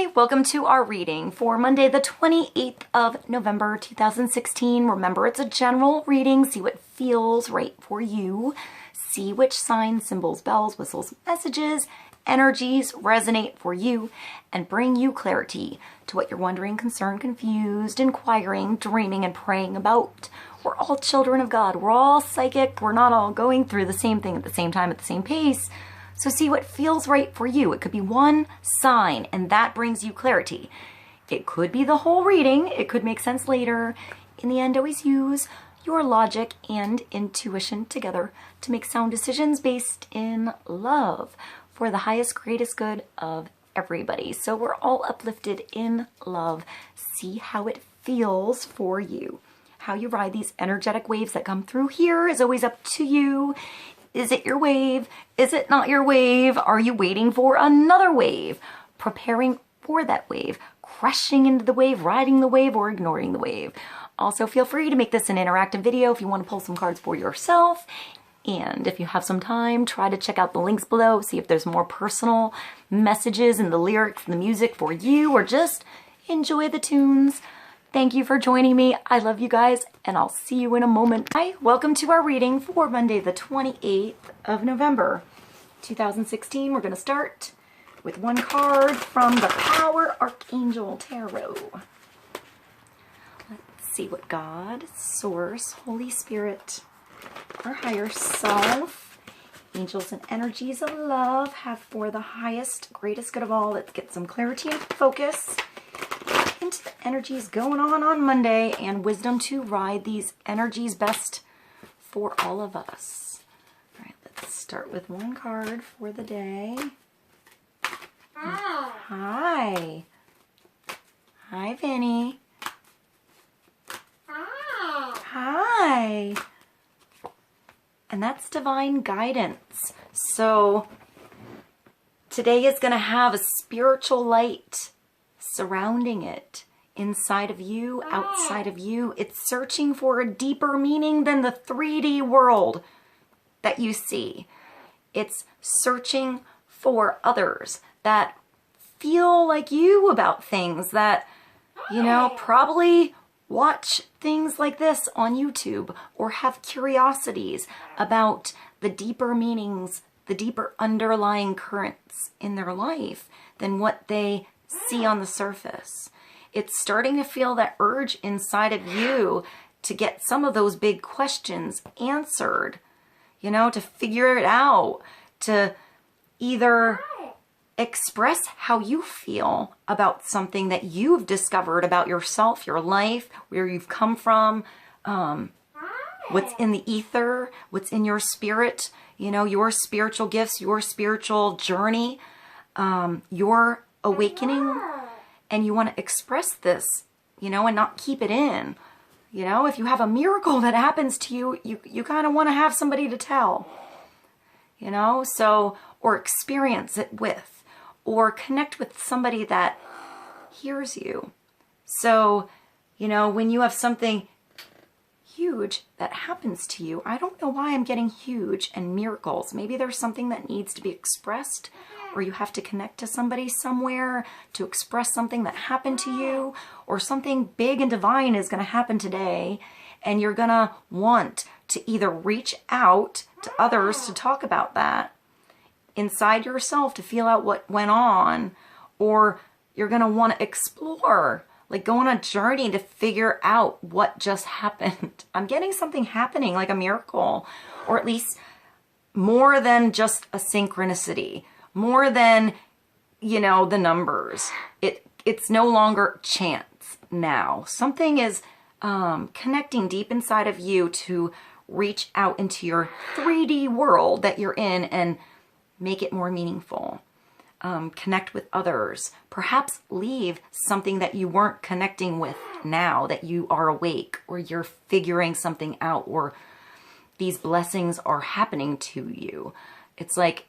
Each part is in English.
Hi, welcome to our reading for Monday the 28th of November 2016. Remember, it's a general reading. See what feels right for you. See which signs, symbols, bells, whistles, messages, energies resonate for you and bring you clarity to what you're wondering, concerned, confused, inquiring, dreaming, and praying about. We're all children of God. We're all psychic. We're not all going through the same thing at the same time at the same pace. So see what feels right for you. It could be one sign, and that brings you clarity. It could be the whole reading. It could make sense later. In the end, always use your logic and intuition together to make sound decisions based in love for the highest, greatest good of everybody. So we're all uplifted in love. See how it feels for you. How you ride these energetic waves that come through here is always up to you. Is it your wave? Is it not your wave? Are you waiting for another wave? Preparing for that wave, crashing into the wave, riding the wave, or ignoring the wave. Also, feel free to make this an interactive video if you want to pull some cards for yourself. And if you have some time, try to check out the links below, see if there's more personal messages in the lyrics and the music for you, or just enjoy the tunes. Thank you for joining me. I love you guys, and I'll see you in a moment. Hi, welcome to our reading for Monday, the 28th of November, 2016. We're going to start with one card from the Power Archangel Tarot. Let's see what God, Source, Holy Spirit, our higher self, angels and energies of love have for the highest, greatest good of all. Let's get some clarity and focus into the energies going on Monday and wisdom to ride these energies best for all of us. All right, let's start with one card for the day. Hi. Hi, Vinny. Hi. And that's divine guidance. So today is going to have a spiritual light surrounding it, inside of you, outside of you. It's searching for a deeper meaning than the 3D world that you see. It's searching for others that feel like you about things, that, you know, probably watch things like this on YouTube or have curiosities about the deeper meanings, the deeper underlying currents in their life than what they see on the surface. It's starting to feel that urge inside of you to get some of those big questions answered, you know, to figure it out, to either express how you feel about something that you've discovered about yourself, your life, where you've come from, what's in the ether, what's in your spirit, you know, your spiritual gifts, your spiritual journey, your awakening, and you want to express this, you know, and not keep it in. You know, if you have a miracle that happens to you, you kind of want to have somebody to tell, you know, so, or experience it with, or connect with somebody that hears you. So, you know, when you have something huge that happens to you, I don't know why I'm getting huge and miracles. Maybe there's something that needs to be expressed, or you have to connect to somebody somewhere to express something that happened to you, or something big and divine is going to happen today, and you're going to want to either reach out to others to talk about that inside yourself, to feel out what went on, or you're going to want to explore, like go on a journey to figure out what just happened. I'm getting something happening, like a miracle, or at least more than just a synchronicity, more than, you know, the numbers. It's no longer chance now. Something is connecting deep inside of you to reach out into your 3D world that you're in and make it more meaningful. Connect with others. Perhaps leave something that you weren't connecting with now that you are awake, or you're figuring something out, or these blessings are happening to you. It's like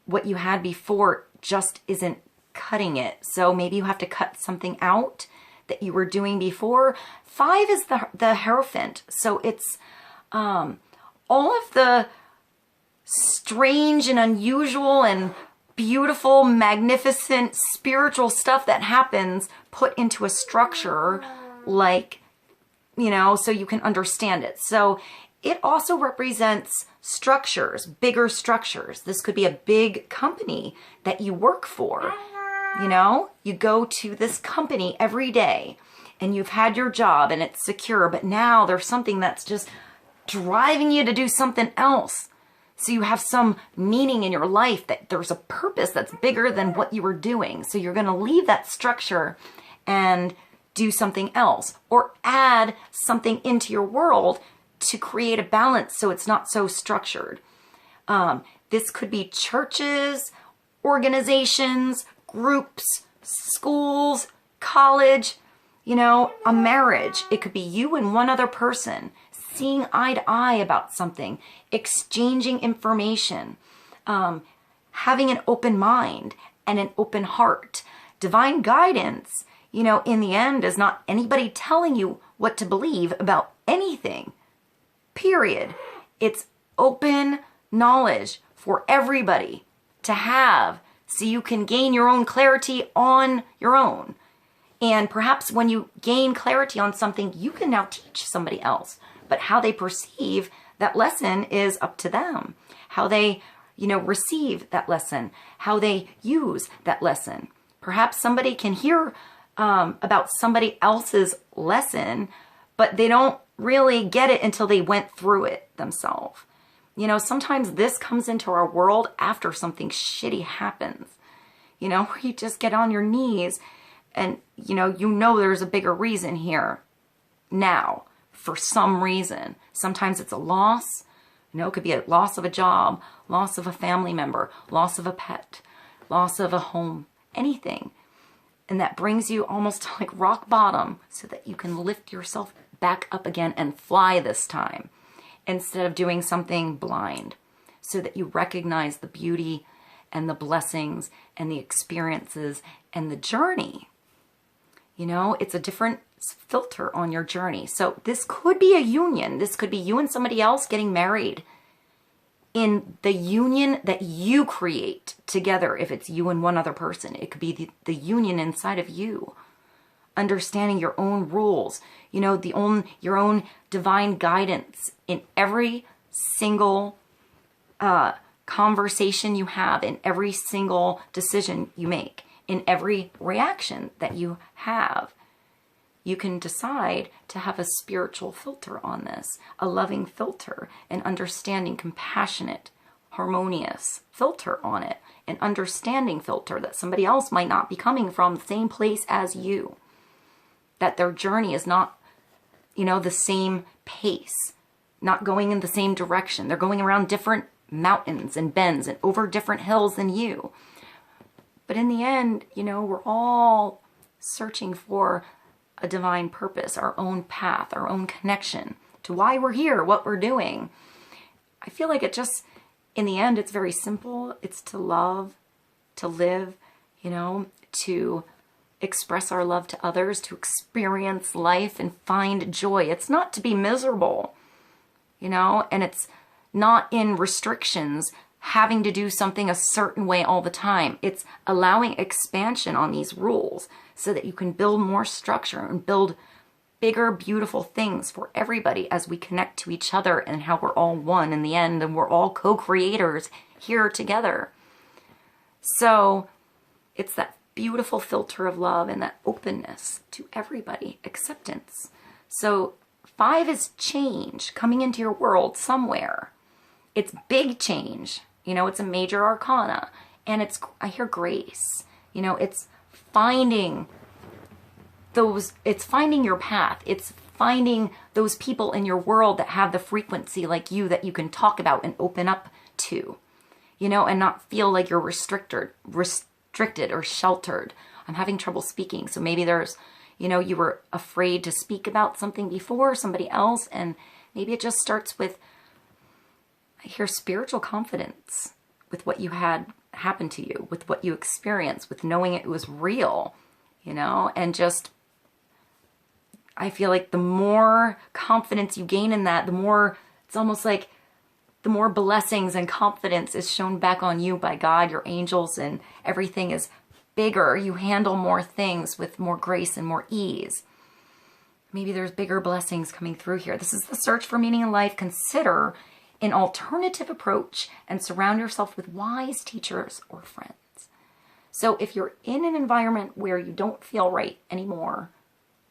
what you had before just isn't cutting it. So maybe you have to cut something out that you were doing before. 5 is the Hierophant. So it's all of the strange and unusual and beautiful, magnificent, spiritual stuff that happens put into a structure, like, you know, so you can understand it. So it also represents structures, bigger structures. This could be a big company that you work for. You know, you go to this company every day and you've had your job and it's secure, but now there's something that's just driving you to do something else. So you have some meaning in your life, that there's a purpose that's bigger than what you were doing. So you're going to leave that structure and do something else, or add something into your world to create a balance so it's not so structured. This could be churches, organizations, groups, schools, college, you know, a marriage. It could be you and one other person seeing eye to eye about something, exchanging information, having an open mind and an open heart. Divine guidance, you know, in the end, is not anybody telling you what to believe about anything, period. It's open knowledge for everybody to have, so you can gain your own clarity on your own. And perhaps when you gain clarity on something, you can now teach somebody else. But how they perceive that lesson is up to them. How they, you know, receive that lesson, how they use that lesson. Perhaps somebody can hear about somebody else's lesson, but they don't really get it until they went through it themselves. You know, sometimes this comes into our world after something shitty happens. You know, where you just get on your knees and, you know there's a bigger reason here now for some reason. Sometimes it's a loss. You know, it could be a loss of a job, loss of a family member, loss of a pet, loss of a home, anything. And that brings you almost to like rock bottom so that you can lift yourself back up again and fly this time instead of doing something blind, so that you recognize the beauty and the blessings and the experiences and the journey. You know, it's a different filter on your journey. So this could be a union. This could be you and somebody else getting married in the union that you create together. If it's you and one other person, it could be the union inside of you. Understanding your own rules, you know, your own divine guidance in every single conversation you have, in every single decision you make, in every reaction that you have. You can decide to have a spiritual filter on this, a loving filter, an understanding, compassionate, harmonious filter on it, an understanding filter that somebody else might not be coming from the same place as you, that their journey is not, you know, the same pace, not going in the same direction. They're going around different mountains and bends and over different hills than you. But in the end, you know, we're all searching for a divine purpose, our own path, our own connection to why we're here, what we're doing. I feel like it just, in the end, it's very simple. It's to love, to live, you know, to express our love to others, to experience life and find joy. It's not to be miserable, you know, and it's not in restrictions, having to do something a certain way all the time. It's allowing expansion on these rules so that you can build more structure and build bigger, beautiful things for everybody as we connect to each other, and how we're all one in the end, and we're all co-creators here together. So it's that beautiful filter of love and that openness to everybody, acceptance. So 5 is change coming into your world somewhere. It's big change. You know, it's a major arcana, and it's, I hear grace. You know, it's finding those, it's finding your path. It's finding those people in your world that have the frequency like you, that you can talk about and open up to, you know, and not feel like you're restricted or sheltered. I'm having trouble speaking. So maybe there's, you know, you were afraid to speak about something before somebody else, and maybe it just starts with, I hear spiritual confidence with what you had happen to you, with what you experienced, with knowing it was real, you know, and just, I feel like the more confidence you gain in that, the more, it's almost like the more blessings and confidence is shown back on you by God, your angels, and everything is bigger. You handle more things with more grace and more ease. Maybe there's bigger blessings coming through here. This is the search for meaning in life. Consider an alternative approach and surround yourself with wise teachers or friends. So if you're in an environment where you don't feel right anymore,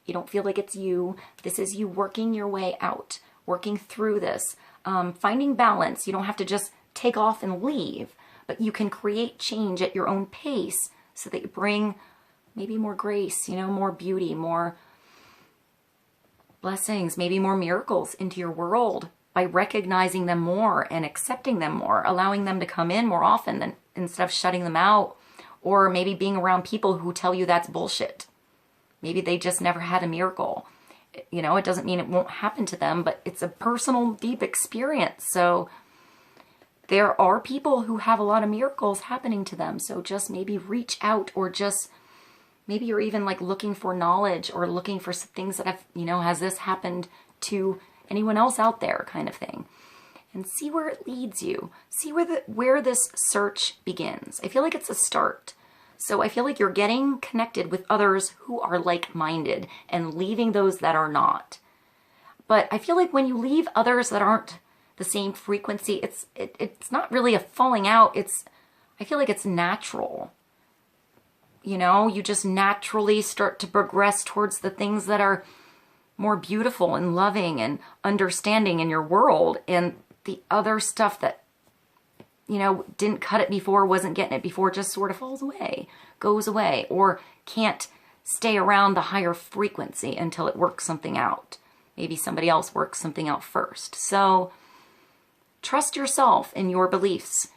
you don't feel like it's you, this is you working your way out, working through this, finding balance. You don't have to just take off and leave, but you can create change at your own pace so that you bring maybe more grace, you know, more beauty, more blessings, maybe more miracles into your world by recognizing them more and accepting them more, allowing them to come in more often than instead of shutting them out, or maybe being around people who tell you that's bullshit. Maybe they just never had a miracle. You know, it doesn't mean it won't happen to them, but it's a personal, deep experience. So there are people who have a lot of miracles happening to them. So just maybe reach out, or just maybe you're even like looking for knowledge or looking for things that have, you know, has this happened to anyone else out there kind of thing. And see where it leads you. See where this search begins. I feel like it's a start. So I feel like you're getting connected with others who are like-minded and leaving those that are not. But I feel like when you leave others that aren't the same frequency, it's not really a falling out. I feel like it's natural. You know, you just naturally start to progress towards the things that are more beautiful and loving and understanding in your world, and the other stuff that, you know, didn't cut it before, wasn't getting it before, just sort of falls away, goes away, or can't stay around the higher frequency until it works something out. Maybe somebody else works something out first. So trust yourself in your beliefs,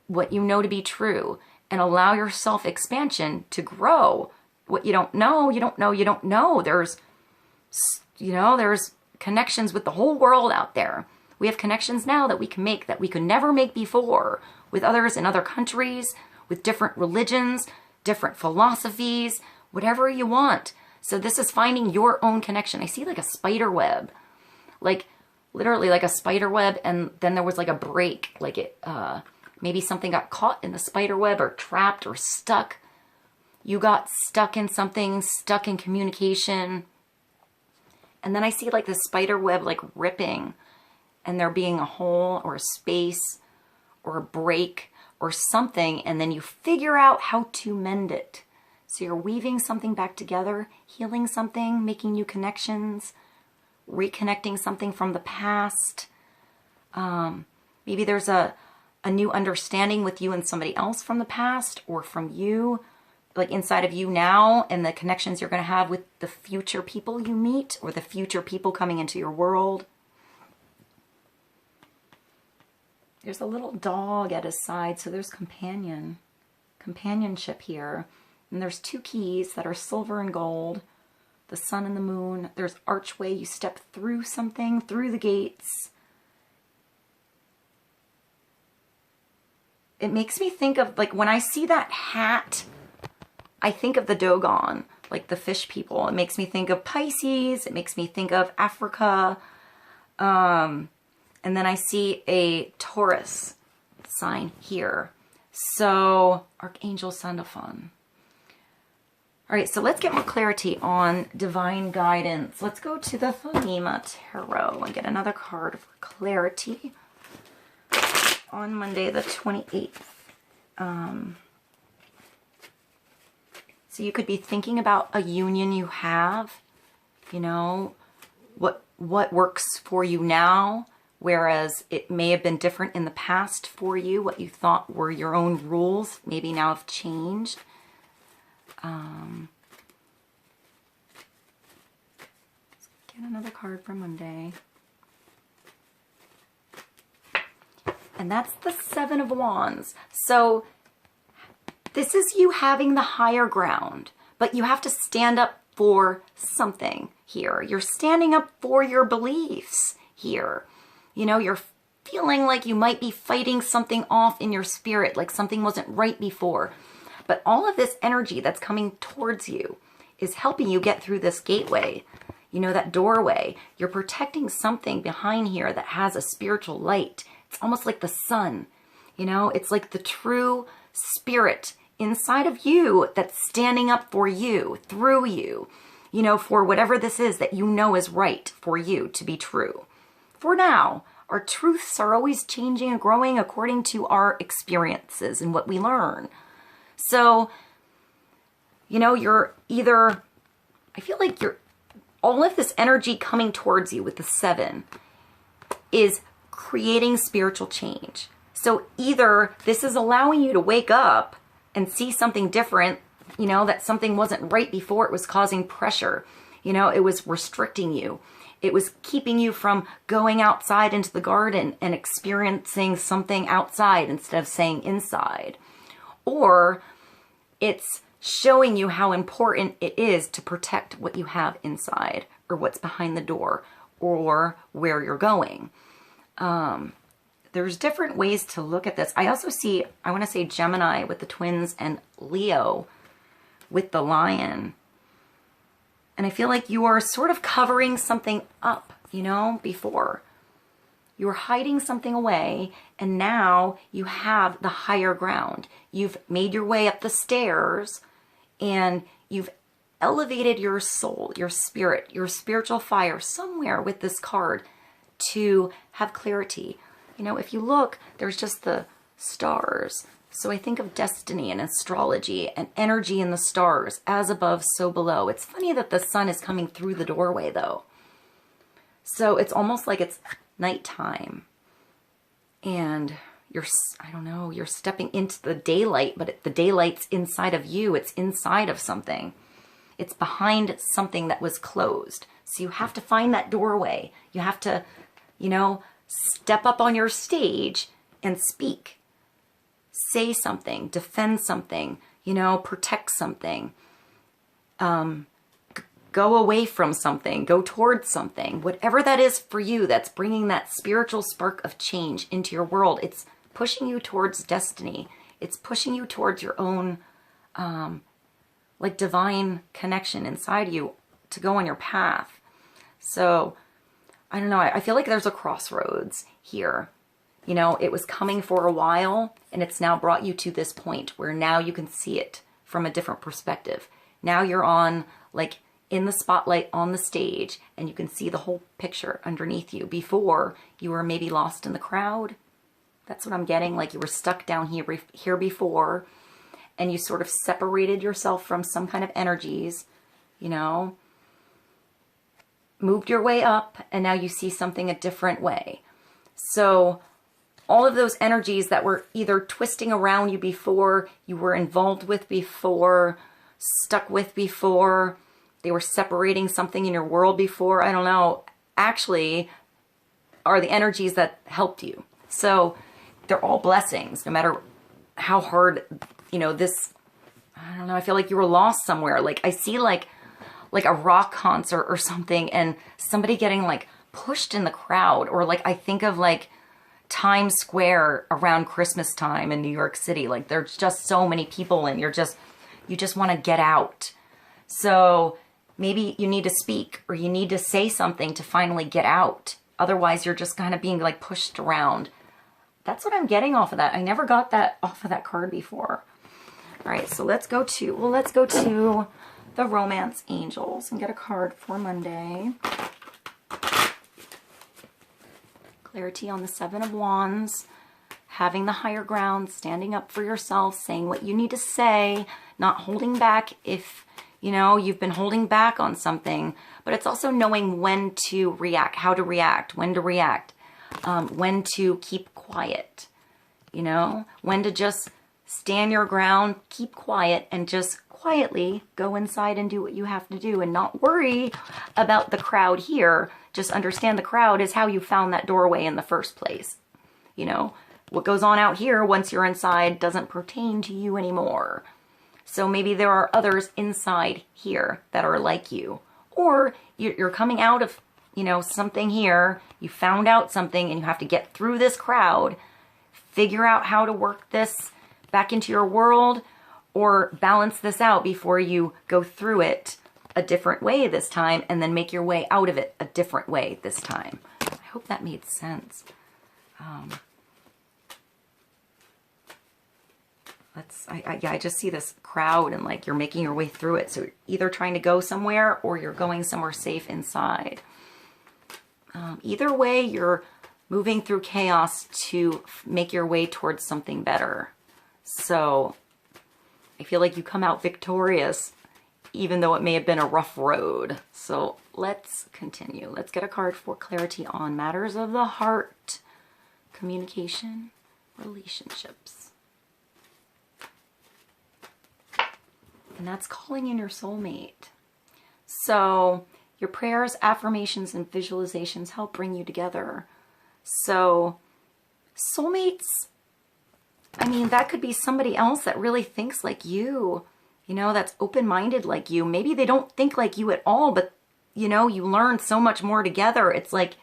what you know to be true, and allow your self-expansion to grow. What you don't know, you don't know, you don't know. There's, you know, there's connections with the whole world out there. We have connections now that we can make that we could never make before, with others in other countries, with different religions, different philosophies, whatever you want. So this is finding your own connection. I see like a spider web, like literally like a spider web, and then there was like a break, like it, maybe something got caught in the spider web or trapped or stuck. You got stuck in something, stuck in communication. And then I see like the spider web like ripping, and there being a hole or a space or a break or something, and then you figure out how to mend it. So you're weaving something back together, healing something, making new connections, reconnecting something from the past. Maybe there's a new understanding with you and somebody else from the past, or from you, like inside of you now, and the connections you're going to have with the future people you meet, or the future people coming into your world. There's a little dog at his side, so there's companionship here. And there's two keys that are silver and gold, the sun and the moon. There's archway, you step through something, through the gates. It makes me think of, like, when I see that hat, I think of the Dogon, like the fish people. It makes me think of Pisces. It makes me think of Africa. And then I see a Taurus sign here. So, Archangel Sandalphon. All right, so let's get more clarity on divine guidance. Let's go to the Thelema Tarot and get another card for clarity on Monday the 28th. So you could be thinking about a union you have, you know, what works for you now, whereas it may have been different in the past for you. What you thought were your own rules maybe now have changed. Let's get another card for Monday. And that's the Seven of Wands. So this is you having the higher ground, but you have to stand up for something here. You're standing up for your beliefs here. You know, you're feeling like you might be fighting something off in your spirit, like something wasn't right before. But all of this energy that's coming towards you is helping you get through this gateway, you know, that doorway. You're protecting something behind here that has a spiritual light, It's almost like the sun, you know? It's like the true spirit inside of you that's standing up for you, through you, you know, for whatever this is that you know is right for you to be true. For now, our truths are always changing and growing according to our experiences and what we learn. So, you know, you're either, I feel like you're, all of this energy coming towards you with the 7 is creating spiritual change. So either this is allowing you to wake up and see something different, you know, that something wasn't right before, it was causing pressure, you know, it was restricting you. It was keeping you from going outside into the garden and experiencing something outside instead of staying inside. Or it's showing you how important it is to protect what you have inside, or what's behind the door, or where you're going. There's different ways to look at this. I also see, I want to say Gemini with the twins and Leo with the lion. And I feel like you are sort of covering something up, you know, before. You were hiding something away, and now you have the higher ground. You've made your way up the stairs, and you've elevated your soul, your spirit, your spiritual fire somewhere with this card to have clarity. You know, if you look, there's just the stars. So I think of destiny and astrology and energy in the stars, as above, so below. It's funny that the sun is coming through the doorway though. So it's almost like it's nighttime and you're, I don't know, you're stepping into the daylight, but the daylight's inside of you. It's inside of something. It's behind something that was closed. So you have to find that doorway. You have to, you know, step up on your stage and speak. Say something, defend something, you know, protect something. Go away from something, go towards something. Whatever that is for you that's bringing that spiritual spark of change into your world, it's pushing you towards destiny. It's pushing you towards your own, like divine connection inside you to go on your path. So, I don't know, I feel like there's a crossroads here. You know, it was coming for a while and it's now brought you to this point where now you can see it from a different perspective. Now you're on, like, in the spotlight on the stage and you can see the whole picture underneath you. Before, you were maybe lost in the crowd. That's what I'm getting, like you were stuck down here before and you sort of separated yourself from some kind of energies, you know, moved your way up and now you see something a different way. So all of those energies that were either twisting around you before, you were involved with before, stuck with before, they were separating something in your world before, I don't know, actually are the energies that helped you. So they're all blessings, no matter how hard, you know, this, I don't know, I feel like you were lost somewhere. Like I see like a rock concert or something and somebody getting like pushed in the crowd, or like I think of like Times Square around Christmas time in New York City. Like there's just so many people and you just want to get out. So maybe you need to speak or you need to say something to finally get out. Otherwise you're just kind of being like pushed around. That's what I'm getting off of that. I never got that off of that card before. All right, so let's go to the Romance Angels and get a card for Monday. Clarity on the 7 of Wands, having the higher ground, standing up for yourself, saying what you need to say, not holding back if, you know, you've been holding back on something, but it's also knowing when to react, how to react, when to react, when to keep quiet, you know, when to just stand your ground, keep quiet, and just quietly go inside and do what you have to do and not worry about the crowd here. Just understand the crowd is how you found that doorway in the first place. You know, what goes on out here once you're inside doesn't pertain to you anymore. So maybe there are others inside here that are like you. Or you're coming out of, you know, something here, you found out something and you have to get through this crowd, figure out how to work this back into your world, or balance this out before you go through it a different way this time and then make your way out of it a different way this time. I hope that made sense. Yeah, I just see this crowd and like you're making your way through it. So you're either trying to go somewhere or you're going somewhere safe inside. Either way, you're moving through chaos to make your way towards something better. So I feel like you come out victorious, even though it may have been a rough road. So let's continue. Let's get a card for clarity on matters of the heart, communication, relationships. And that's calling in your soulmate. So your prayers, affirmations, and visualizations help bring you together. So soulmates, I mean, that could be somebody else that really thinks like you, you know, that's open-minded like you. Maybe they don't think like you at all, but, you know, you learn so much more together. It's like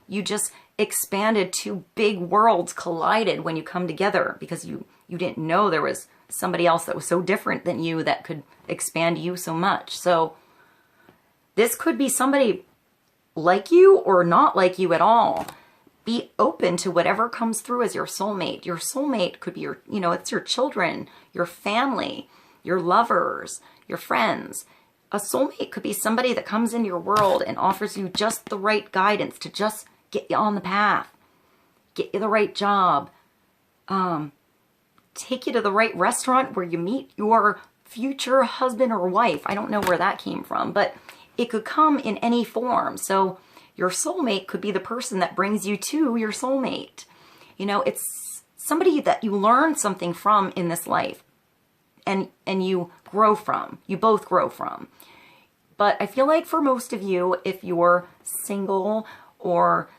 you just expanded, two big worlds collided when you come together because you didn't know there was somebody else that was so different than you that could expand you so much. So this could be somebody like you or not like you at all. Be open to whatever comes through as your soulmate. Your soulmate could be your, you know, it's your children, your family, your lovers, your friends. A soulmate could be somebody that comes into your world and offers you just the right guidance to just get you on the path, get you the right job, take you to the right restaurant where you meet your future husband or wife. I don't know where that came from, but it could come in any form. So your soulmate could be the person that brings you to your soulmate. You know, it's somebody that you learn something from in this life and you grow from. You both grow from. But I feel like for most of you, if you're single or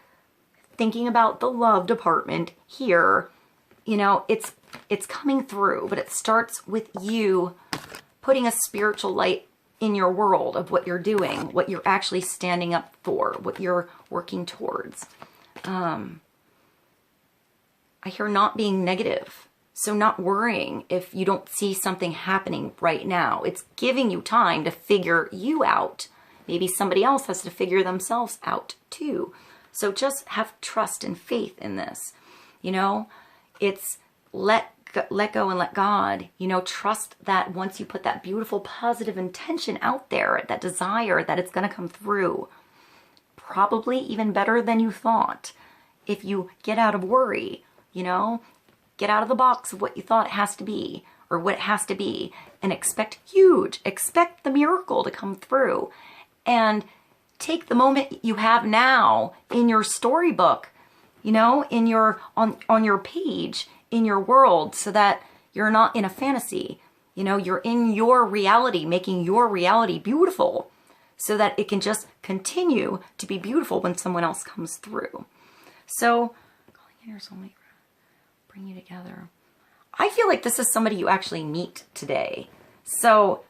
thinking about the love department here, you know, it's coming through, but it starts with you putting a spiritual light in your world of what you're doing, what you're actually standing up for, what you're working towards. I hear not being negative. So not worrying if you don't see something happening right now. It's giving you time to figure you out. Maybe somebody else has to figure themselves out too. So just have trust and faith in this. You know, it's let go and let God, you know, trust that once you put that beautiful positive intention out there, that desire, that it's going to come through. Probably even better than you thought. If you get out of worry, you know, get out of the box of what you thought it has to be or what it has to be and expect huge, expect the miracle to come through and take the moment you have now in your storybook, you know, in your, on your page, in your world, so that you're not in a fantasy, you know, you're in your reality, making your reality beautiful so that it can just continue to be beautiful when someone else comes through. So, calling in your soulmate, bring you together. I feel like this is somebody you actually meet today. So,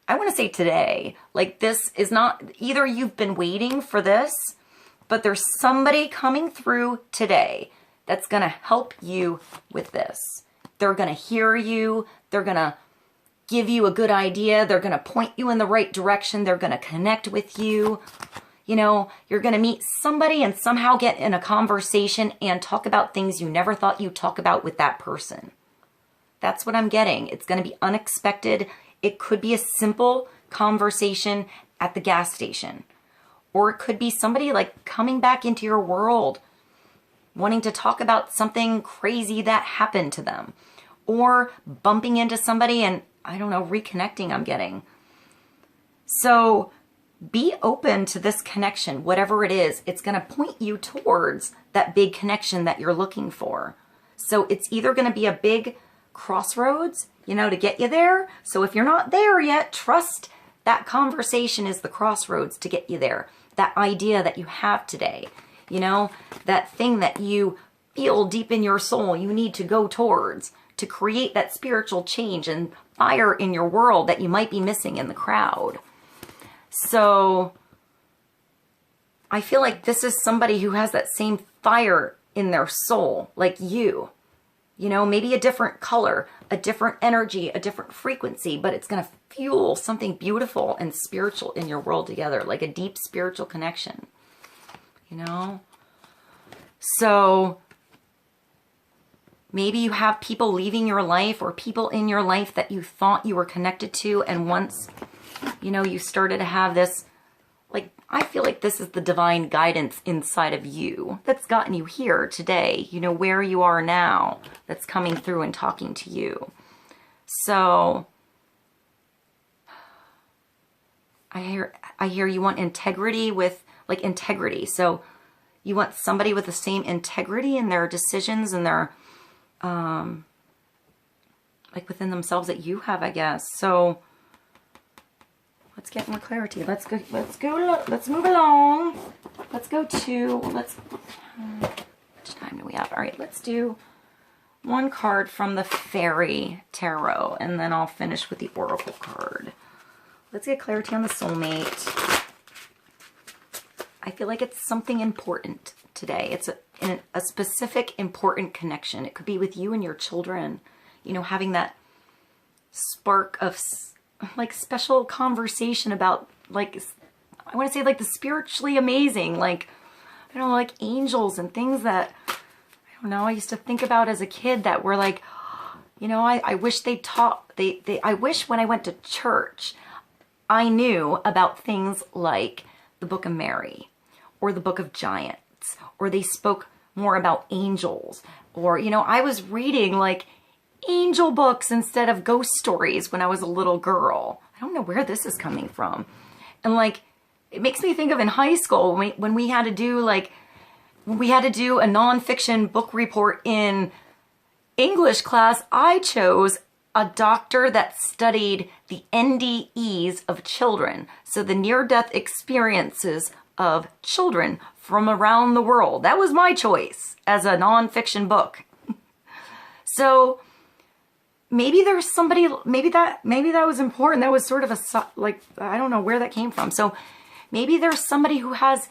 I want to say today, like this is not, either you've been waiting for this, but there's somebody coming through today that's going to help you with this. They're going to hear you. They're going to give you a good idea. They're going to point you in the right direction. They're going to connect with you. You know, you're going to meet somebody and somehow get in a conversation and talk about things you never thought you'd talk about with that person. That's what I'm getting. It's going to be unexpected. It could be a simple conversation at the gas station. Or it could be somebody like coming back into your world, wanting to talk about something crazy that happened to them. Or bumping into somebody and, I don't know, reconnecting I'm getting. So be open to this connection, whatever it is. It's going to point you towards that big connection that you're looking for. So it's either going to be a big crossroads, you know, to get you there. So if you're not there yet, trust that conversation is the crossroads to get you there. That idea that you have today, you know, that thing that you feel deep in your soul you need to go towards to create that spiritual change and fire in your world that you might be missing in the crowd. So I feel like this is somebody who has that same fire in their soul, like you know, maybe a different color, a different energy, a different frequency, but it's going to fuel something beautiful and spiritual in your world together, like a deep spiritual connection, you know? So Maybe you have people leaving your life or people in your life that you thought you were connected to. And once, you know, you started to have this, like, I feel like this is the divine guidance inside of you that's gotten you here today, you know, where you are now, that's coming through and talking to you. So I hear you want integrity with, like, integrity. So you want somebody with the same integrity in their decisions and their, like, within themselves that you have, I guess. So let's get more clarity. Let's move along. Let's go to, how much time do we have? All right, let's do one card from the Fairy Tarot, and then I'll finish with the Oracle card. Let's get clarity on the soulmate. I feel like it's something important today. It's a specific important connection. It could be with you and your children, you know, having that spark of, like, special conversation about, like, I want to say, like, the spiritually amazing, like, I don't know, like angels and things that, I don't know, I used to think about as a kid that were like, you know, I wish they taught, I wish when I went to church, I knew about things like the Book of Mary or the Book of Giants, or they spoke more about angels, or, you know, I was reading, like, angel books instead of ghost stories when I was a little girl. I don't know where this is coming from. And, like, it makes me think of in high school when we had to do, like, we had to do a nonfiction book report in English class. I chose a doctor that studied the NDEs of children. So the near-death experiences of children from around the world. That was my choice as a nonfiction book. So maybe there's somebody, maybe that was important. That was sort of a, like, I don't know where that came from. So maybe there's somebody who has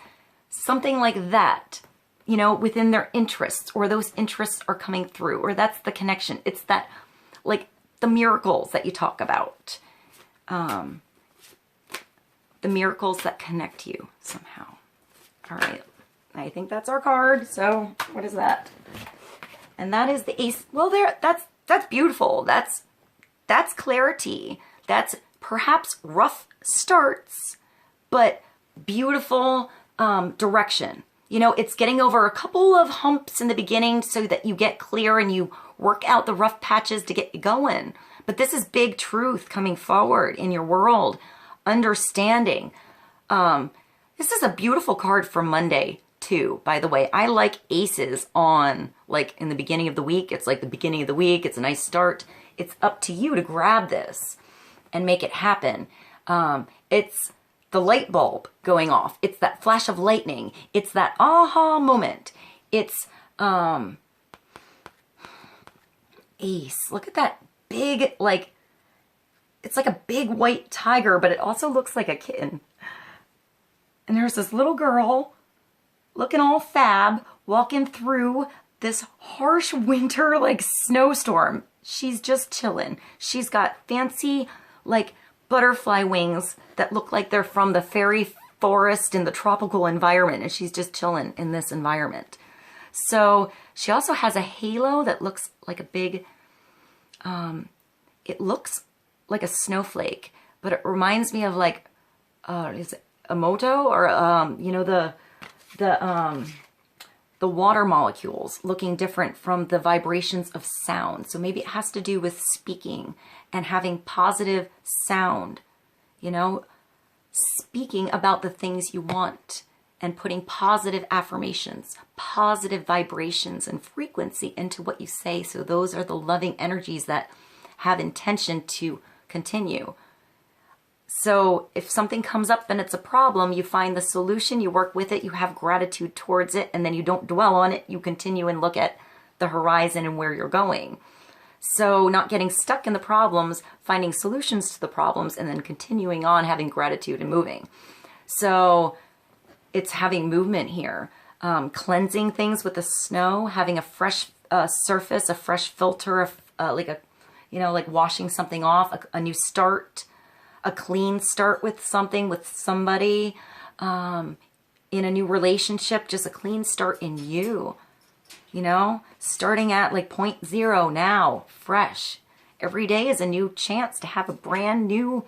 something like that, you know, within their interests, or those interests are coming through, or that's the connection. It's that, like, the miracles that you talk about. The miracles that connect you somehow. All right. I think that's our card. So what is that? And that is the Ace. Well, that's beautiful. That's clarity. That's perhaps rough starts, but beautiful direction. You know, it's getting over a couple of humps in the beginning so that you get clear and you work out the rough patches to get you going. But this is big truth coming forward in your world. Understanding. This is a beautiful card for Monday too, by the way. I like aces on, like, in the beginning of the week. It's like the beginning of the week. It's a nice start. It's up to you to grab this and make it happen. It's the light bulb going off. It's that flash of lightning. It's that aha moment. It's ace. Look at that big, like, it's like a big white tiger, but it also looks like a kitten. And there's this little girl looking all fab, walking through this harsh winter, like, snowstorm. She's just chilling. She's got fancy, like, butterfly wings that look like they're from the fairy forest in the tropical environment, and she's just chilling in this environment. So she also has a halo that looks like a big, it looks like a snowflake, but it reminds me of, like, is it a moto, or you know, the water molecules looking different from the vibrations of sound. So maybe it has to do with speaking and having positive sound, you know, speaking about the things you want and putting positive affirmations, positive vibrations and frequency into what you say. So those are the loving energies that have intention to continue. So if something comes up and it's a problem, you find the solution, you work with it, you have gratitude towards it, and then you don't dwell on it. You continue and look at the horizon and where you're going. So not getting stuck in the problems, finding solutions to the problems, and then continuing on having gratitude and moving. So it's having movement here. Cleansing things with the snow, having a fresh surface, a fresh filter, like a, you know, like washing something off, a new start, a clean start with something, with somebody, in a new relationship, just a clean start in you. you know, starting at like 0.0 now, fresh. Every day is a new chance to have a brand new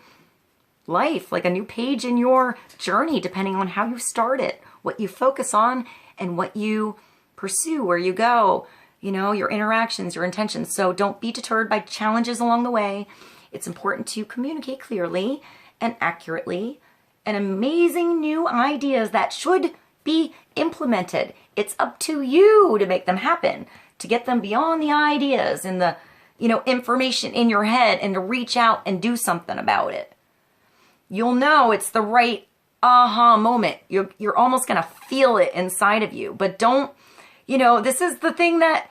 life, like a new page in your journey, depending on how you start it, what you focus on, and what you pursue, where you go, you know, your interactions, your intentions. So don't be deterred by challenges along the way. It's important to communicate clearly and accurately, and amazing new ideas that should be implemented. It's up to you to make them happen, to get them beyond the ideas and the, you know, information in your head, and to reach out and do something about it. You'll know it's the right aha moment. You're almost going to feel it inside of you. But don't, you know, this is the thing that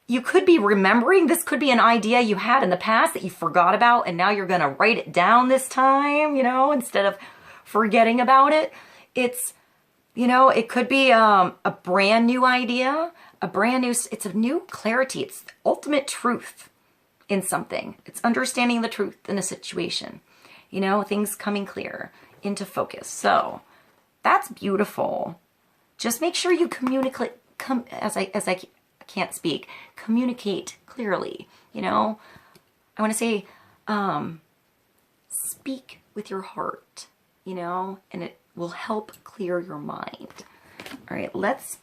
you could be remembering. This could be an idea you had in the past that you forgot about, and now you're going to write it down this time, you know, instead of forgetting about it. It's, you know, it could be a brand new idea, it's a new clarity. It's ultimate truth in something. It's understanding the truth in a situation. You know, things coming clear into focus. So that's beautiful. Just make sure you communicate, as I can't speak, communicate clearly. You know, I want to say, speak with your heart, you know, and it will help clear your mind. All right, let's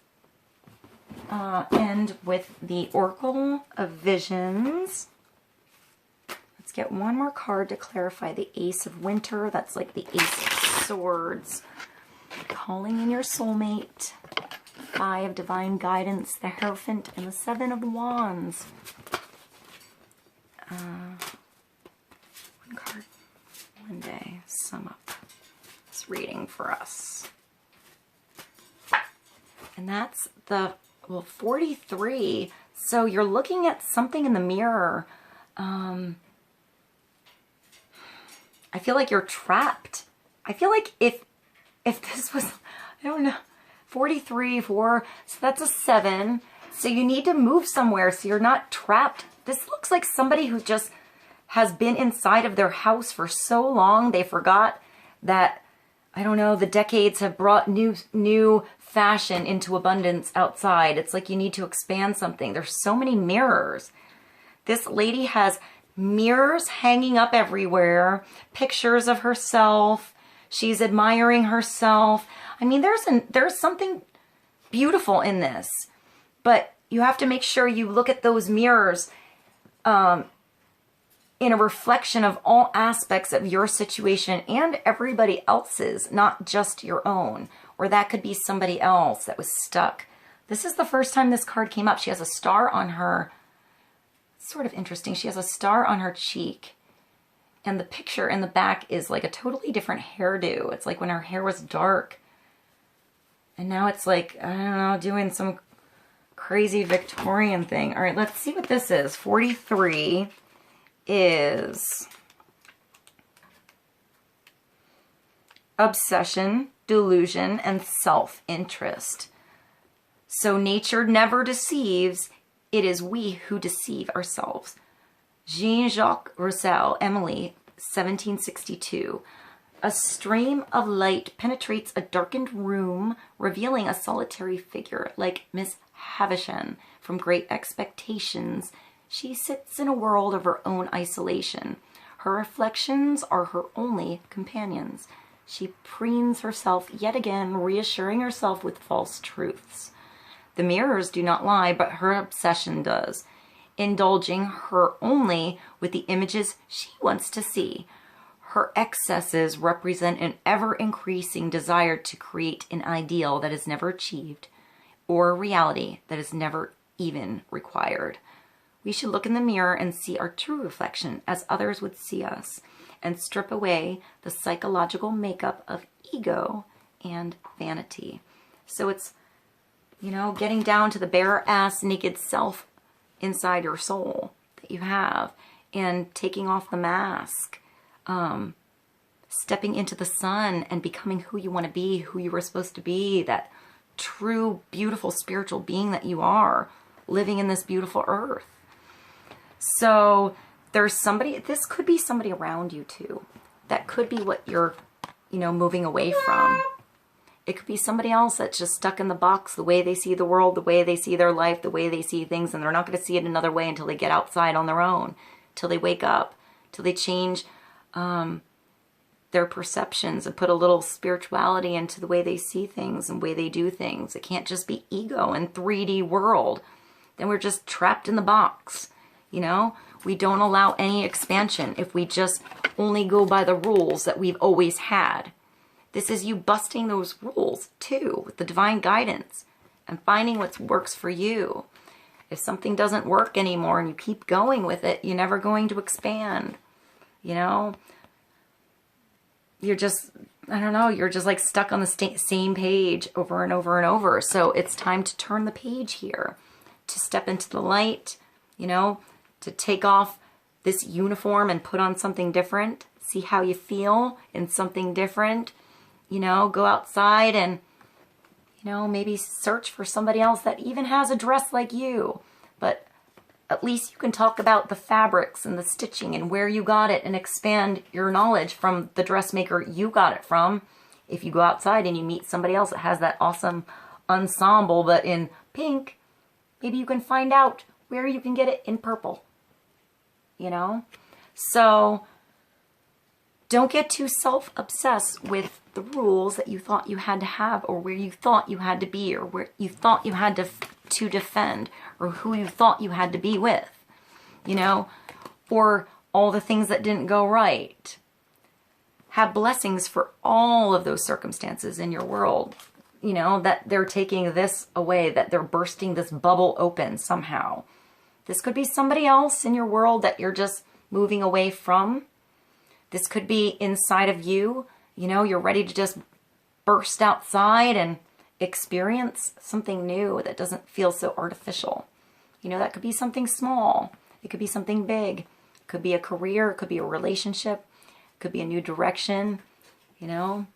end with the Oracle of Visions. Let's get one more card to clarify the Ace of Winter. That's like the Ace of Swords. Calling in your soulmate. 5 of Divine Guidance, the Hierophant, and the 7 of Wands. One card, one day, sum up this reading for us. And that's the, well, 43. So you're looking at something in the mirror. I feel like you're trapped. I feel like if this was, I don't know, 43, 4, so that's a 7. So you need to move somewhere so you're not trapped. This looks like somebody who just has been inside of their house for so long they forgot that, I don't know, the decades have brought new fashion into abundance outside. It's like you need to expand something. There's so many mirrors. This lady has mirrors hanging up everywhere, pictures of herself. She's admiring herself. I mean, there's something beautiful in this, but you have to make sure you look at those mirrors in a reflection of all aspects of your situation and everybody else's, not just your own. Or that could be somebody else that was stuck. This is the first time this card came up. She has a star on her. It's sort of interesting. She has a star on her cheek. And the picture in the back is like a totally different hairdo. It's like when her hair was dark. And now it's like, I don't know, doing some crazy Victorian thing. All right, let's see what this is. 43 is obsession, delusion, and self-interest. So nature never deceives. It is we who deceive ourselves. Jean-Jacques Rousseau, EMILIE, 1762. A stream of light penetrates a darkened room, revealing a solitary figure like Miss Havisham from Great Expectations. She sits in a world of her own isolation. Her reflections are her only companions. She preens herself yet again, reassuring herself with false truths. The mirrors do not lie, but her obsession does, indulging her only with the images she wants to see. Her excesses represent an ever-increasing desire to create an ideal that is never achieved, or a reality that is never even required. We should look in the mirror and see our true reflection as others would see us, and strip away the psychological makeup of ego and vanity. So it's, you know, getting down to the bare-ass naked self inside your soul that you have, and taking off the mask, stepping into the sun and becoming who you want to be, who you were supposed to be, that true, beautiful, spiritual being that you are, living in this beautiful earth. So there's somebody, this could be somebody around you too. That could be what you're, you know, moving away from. It could be somebody else that's just stuck in the box, the way they see the world, the way they see their life, the way they see things, and they're not going to see it another way until they get outside on their own, till they wake up, till they change their perceptions and put a little spirituality into the way they see things and the way they do things. It can't just be ego and 3D world. Then we're just trapped in the box, you know? We don't allow any expansion if we just only go by the rules that we've always had. This is you busting those rules too, with the divine guidance and finding what works for you. If something doesn't work anymore and you keep going with it, you're never going to expand, you know? You're just, I don't know, you're just like stuck on the same page over and over and over. So it's time to turn the page here, to step into the light, you know, to take off this uniform and put on something different. See how you feel in something different. You know, go outside and, you know, maybe search for somebody else that even has a dress like you. But at least you can talk about the fabrics and the stitching and where you got it and expand your knowledge from the dressmaker you got it from. If you go outside and you meet somebody else that has that awesome ensemble but in pink, maybe you can find out where you can get it in purple, you know? So don't get too self-obsessed with the rules that you thought you had to have, or where you thought you had to be, or where you thought you had to defend, or who you thought you had to be with, you know, or all the things that didn't go right. Have blessings for all of those circumstances in your world, you know, that they're taking this away, that they're bursting this bubble open somehow. This could be somebody else in your world that you're just moving away from. This could be inside of you, you know, you're ready to just burst outside and experience something new that doesn't feel so artificial. You know, that could be something small. It could be something big. It could be a career. It could be a relationship. It could be a new direction, you know.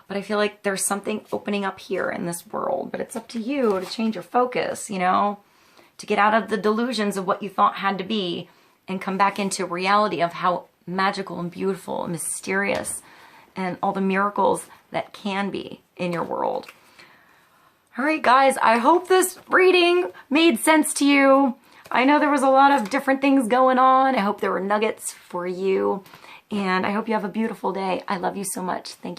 But I feel like there's something opening up here in this world. But it's up to you to change your focus, you know, to get out of the delusions of what you thought had to be and come back into reality of how magical and beautiful and mysterious and all the miracles that can be in your world. All right, guys, I hope this reading made sense to you. I know there was a lot of different things going on. I hope there were nuggets for you. And I hope you have a beautiful day. I love you so much. Thank you.